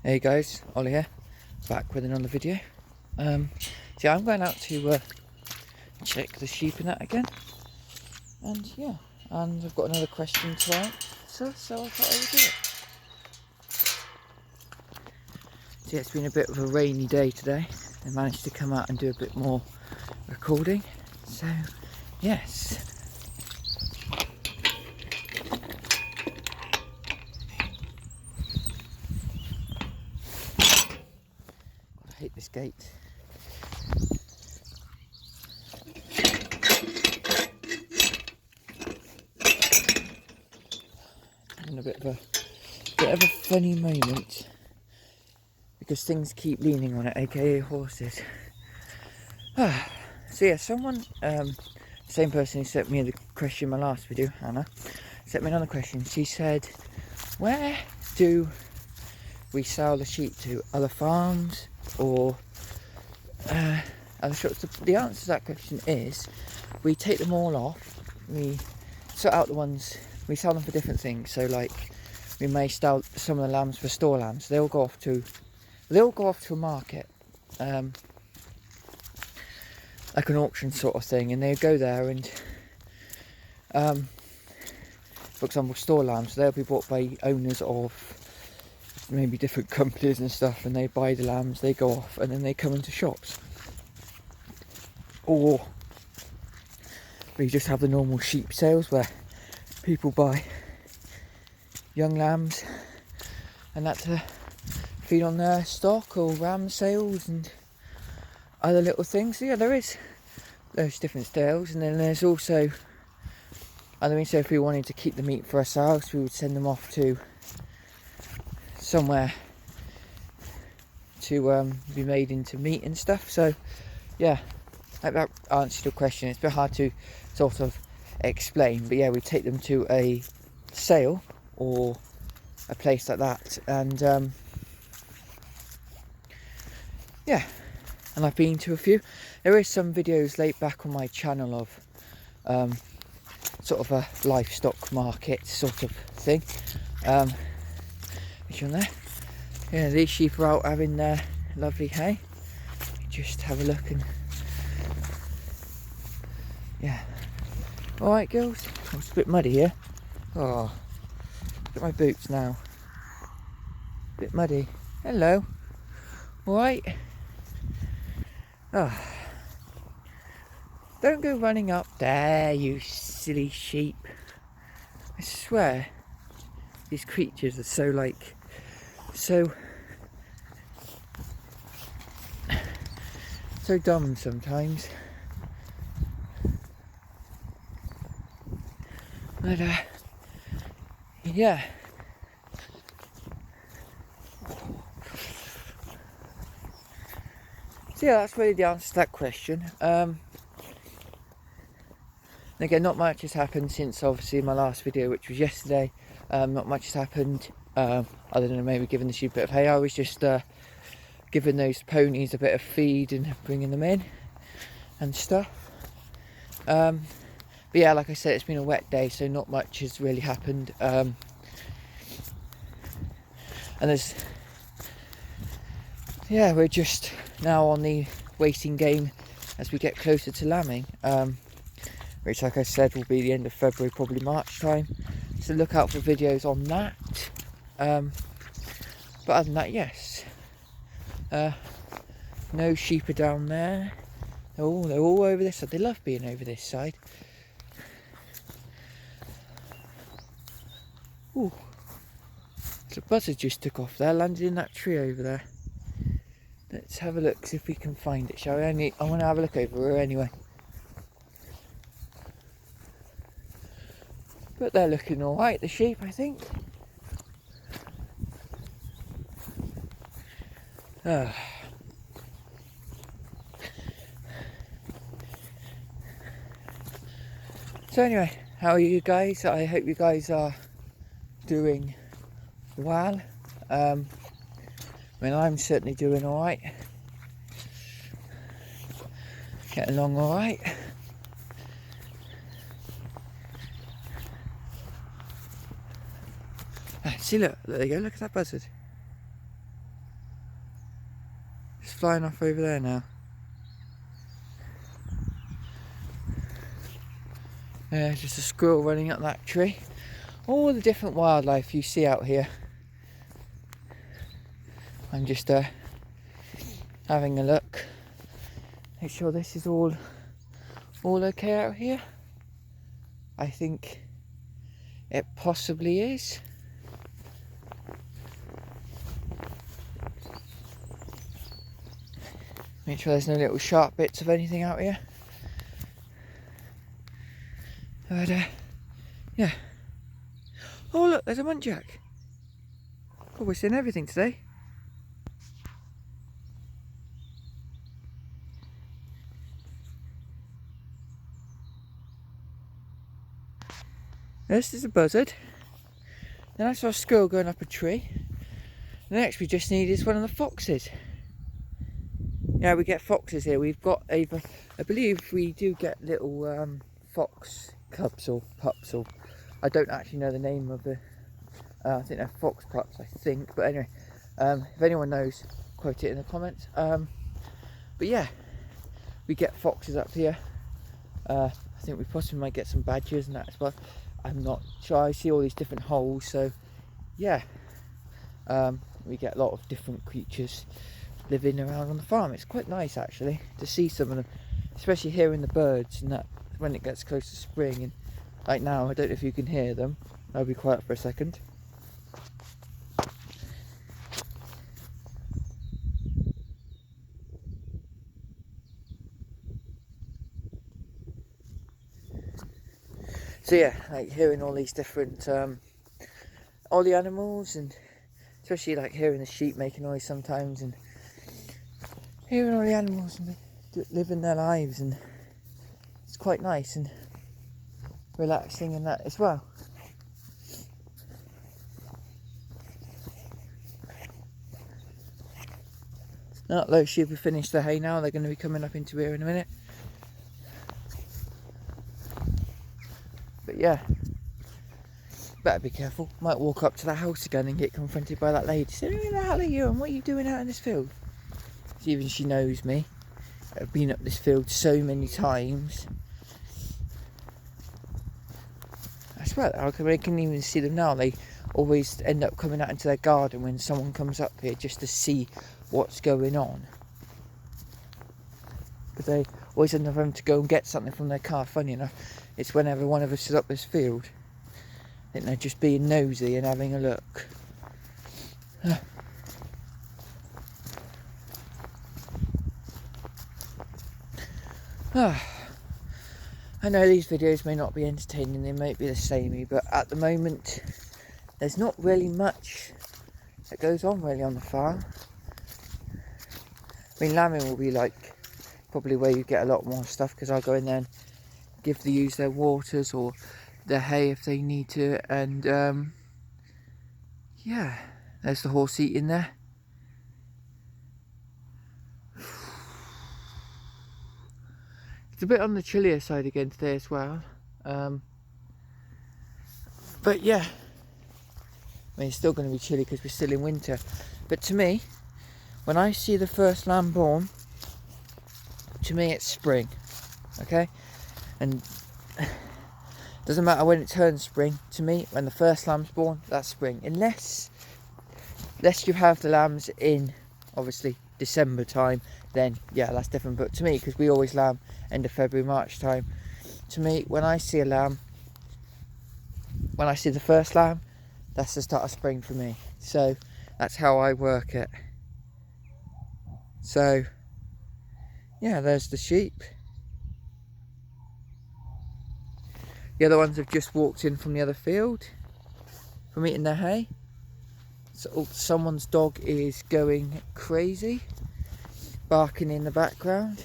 Hey guys, Ollie here, back with another video. So I'm going out to check the sheep and that again, and yeah, and I've got another question to answer, so I thought I would do it. So yeah, it's been a bit of a rainy day today. I managed to come out and do a bit more recording, so yes. I hate this gate. Having a bit of a funny moment because things keep leaning on it, aka horses. So yeah, someone, same person who sent me the question in my last video, Hannah, sent me another question. She said, where do we sell the sheep to? Other farms or other shops? The answer to that question is, we take them all off, we sort out the ones, we sell them for different things. So like, we may sell some of the lambs for store lambs. They'll go off to a market, like an auction sort of thing, and they go there and for example, store lambs, they'll be bought by owners of maybe different companies and stuff, and they buy the lambs, they go off, and then they come into shops. Or we just have the normal sheep sales where people buy young lambs and that to feed on their stock, or ram sales and other little things. So yeah, there's different sales, and then there's also, so if we wanted to keep the meat for ourselves, we would send them off to somewhere to be made into meat and stuff. So yeah, that answered your question. It's a bit hard to sort of explain, but yeah, we take them to a sale or a place like that, and yeah, and I've been to a few. There is some videos laid back on my channel of sort of a livestock market sort of thing. Which one there? Yeah, these sheep are out having their lovely hay. Just have a look and yeah. Alright girls, oh, it's a bit muddy here. Oh, look at my boots now. A bit muddy. Hello. Alright. Oh. Don't go running up there, you silly sheep. I swear, these creatures are so dumb sometimes. But yeah. So yeah, that's really the answer to that question. Again, not much has happened since obviously my last video, which was yesterday. Not much has happened other than maybe giving the sheep a bit of hay. I was just giving those ponies a bit of feed and bringing them in and stuff. But yeah, like I said, it's been a wet day, so not much has really happened. And we're just now on the waiting game as we get closer to lambing, which, like I said, will be the end of February, probably March time. So look out for videos on that. But other than that, yes. No sheep are down there. They're all over this side. They love being over this side. Ooh. The buzzard just took off there, landed in that tree over there. Let's have a look, see if we can find it, shall we? I want to have a look over her anyway. But they're looking alright, the sheep, I think. So anyway, how are you guys? I hope you guys are doing well. I'm certainly doing alright. Getting along alright. See, look, there you go, look at that buzzard. It's flying off over there now. Just a squirrel running up that tree. All the different wildlife you see out here. I'm just having a look. Make sure this is all okay out here. I think it possibly is. Make sure there's no little sharp bits of anything out here. But yeah. Oh look, there's a muntjac. Oh, we're seeing everything today. This is a buzzard. Then I saw a squirrel going up a tree. The next we just need is one of the foxes. Yeah, we get foxes here. We've got I believe we do get little fox cubs or pups, or I don't actually know the name of the. I think they're fox pups, I think. But anyway, if anyone knows, quote it in the comments. But yeah, we get foxes up here. I think we possibly might get some badgers and that as well. I'm not sure. I see all these different holes, so yeah, we get a lot of different creatures living around on the farm. It's quite nice actually to see some of them, especially hearing the birds and that when it gets close to spring. And like now, I don't know if you can hear them. I'll be quiet for a second. So yeah, like hearing all these different all the animals, and especially like hearing the sheep making noise sometimes, and hearing all the animals and living their lives, and it's quite nice and relaxing and that as well. Now those sheep have finished the hay now, they're going to be coming up into here in a minute. But yeah, better be careful. Might walk up to the house again and get confronted by that lady. Say, who the hell are you and what are you doing out in this field? Even she knows me. I've been up this field so many times. I swear, I can even see them now. They always end up coming out into their garden when someone comes up here just to see what's going on. Because they always end up having to go and get something from their car. Funny enough, it's whenever one of us is up this field. I think they're just being nosy and having a look. I know these videos may not be entertaining, they might be the samey, but at the moment there's not really much that goes on really on the farm. I mean, lambing will be like probably where you get a lot more stuff, because I'll go in there and give the ewes their waters or their hay if they need to, and yeah, there's the horse eating there. It's a bit on the chillier side again today as well, but yeah, I mean it's still going to be chilly because we're still in winter. But to me, when I see the first lamb born, to me it's spring, okay? And doesn't matter when it turns spring, to me when the first lamb's born, that's spring. Unless you have the lambs in obviously December time, then yeah, that's different. But to me, because we always lamb end of February, March time, to me when I see a lamb, when I see the first lamb, that's the start of spring for me. So that's how I work it. So yeah, there's the sheep. The other ones have just walked in from the other field from eating their hay. So someone's dog is going crazy, barking in the background.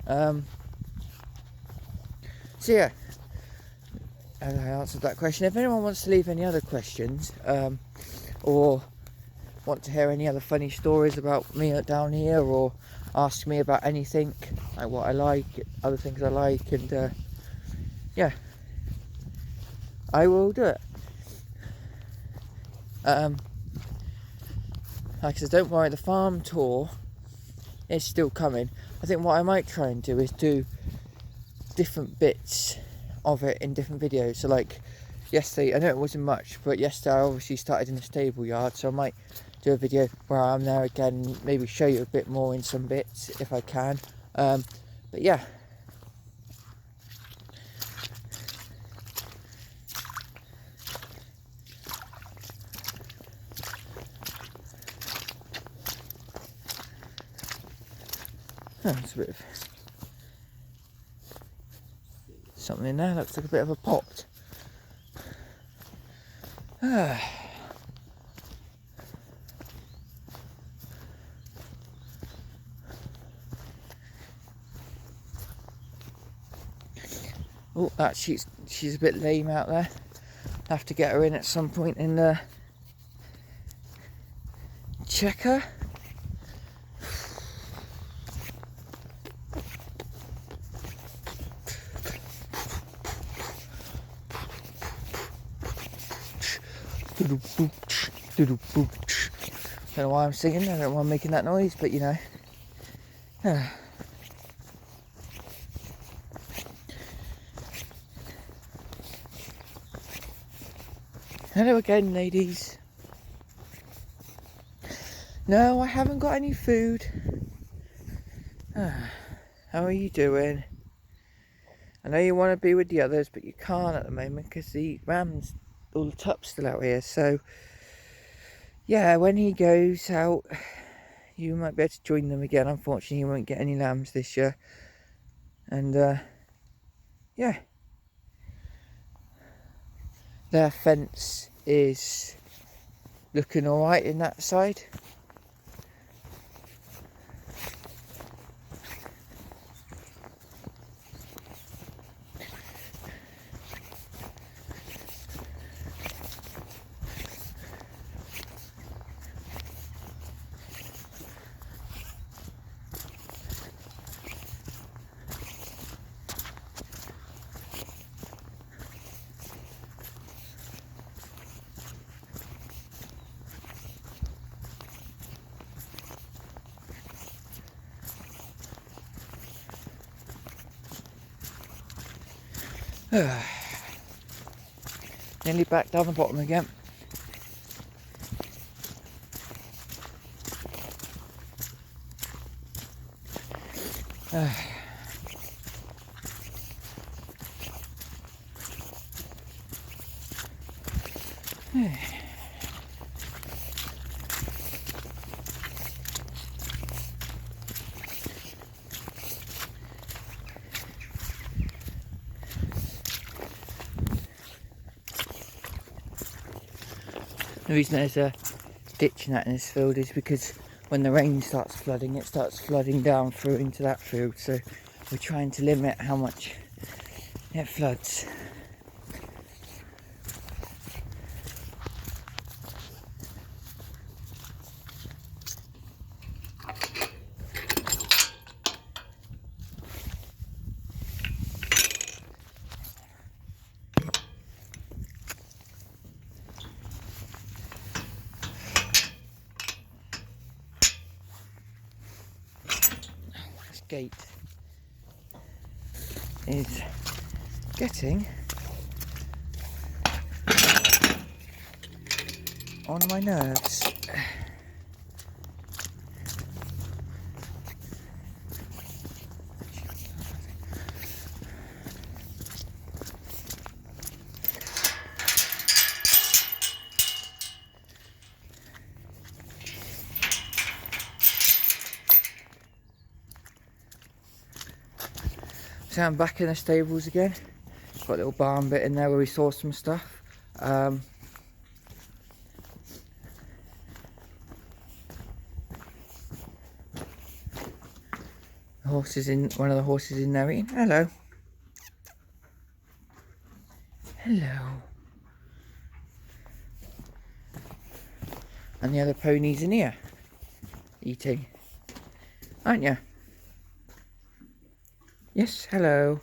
So yeah, and I answered that question. If anyone wants to leave any other questions, or want to hear any other funny stories about me down here, or ask me about anything, like what I like, other things I like, and yeah, I will do it. Like I said, don't worry, the farm tour it's still coming. I think what I might try and do is do different bits of it in different videos. So like yesterday, I know it wasn't much, but yesterday I obviously started in the stable yard, so I might do a video where I'm there again, maybe show you a bit more in some bits if I can. But yeah. Oh, there's a bit of something in there, looks like a bit of a pot. Oh, that she's a bit lame out there. Have to get her in at some point in the check her. Don't know why I'm singing, I don't know why I'm making that noise, but you know. Hello again, ladies. No, I haven't got any food. How are you doing? I know you want to be with the others, but you can't at the moment because the rams, all the tup's still out here. So yeah, when he goes out, you might be able to join them again. Unfortunately, you won't get any lambs this year. And yeah, their fence is looking alright in that side. Nearly back down the bottom again. The reason there's a ditch and that in this field is because when the rain starts flooding, it starts flooding down through into that field. So we're trying to limit how much it floods. Gate is getting on my nerves. So I'm back in the stables again. Got a little barn bit in there where we saw some stuff. One of the horses in there eating. Hello. Hello. And the other ponies in here eating, aren't you? Yes, hello.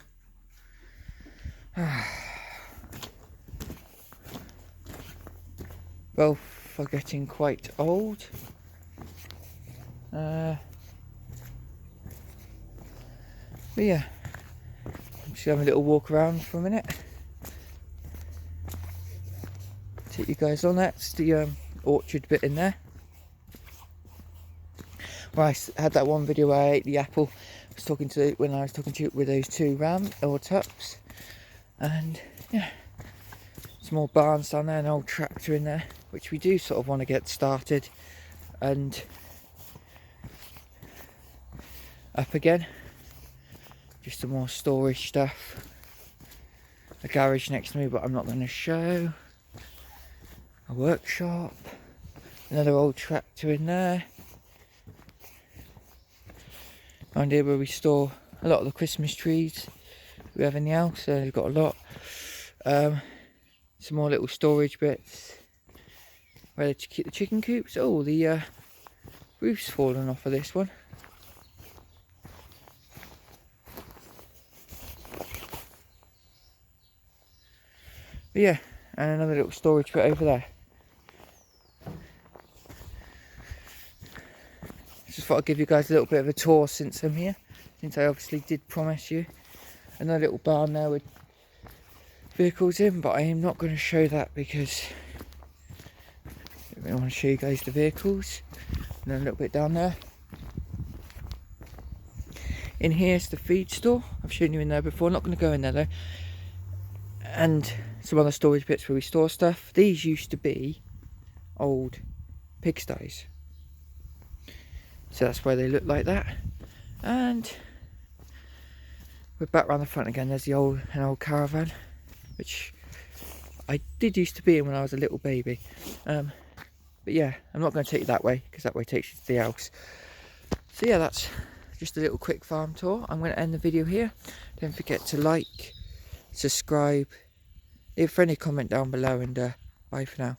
Both are getting quite old. But yeah, I'm just having a little walk around for a minute. Take you guys on. That's the orchard bit in there. Well, I had that one video where I ate the apple. When I was talking to you with those two tups, and yeah, small barns down there, an old tractor in there, which we do sort of want to get started and up again. Just some more storage stuff. A garage next to me, but I'm not going to show. A workshop. Another old tractor in there. Around here where we store a lot of the Christmas trees we have in the house. So we've got a lot. Some more little storage bits. Where to keep the chicken coops. Oh, the roof's fallen off of this one. But yeah, and another little storage bit over there. Just thought I'd give you guys a little bit of a tour since I'm here. Since I obviously did promise you. Another little barn there with vehicles in, but I am not going to show that because I want to show you guys the vehicles. And then a little bit down there. In here's the feed store. I've shown you in there before. Not going to go in there though. And some other storage bits where we store stuff. These used to be old pigsties. So that's why they look like that. And we're back around the front again. There's an old caravan, which I did used to be in when I was a little baby. But yeah, I'm not going to take you that way because that way takes you to the house. So yeah, that's just a little quick farm tour. I'm going to end the video here. Don't forget to like, subscribe, leave a friendly comment down below, and bye for now.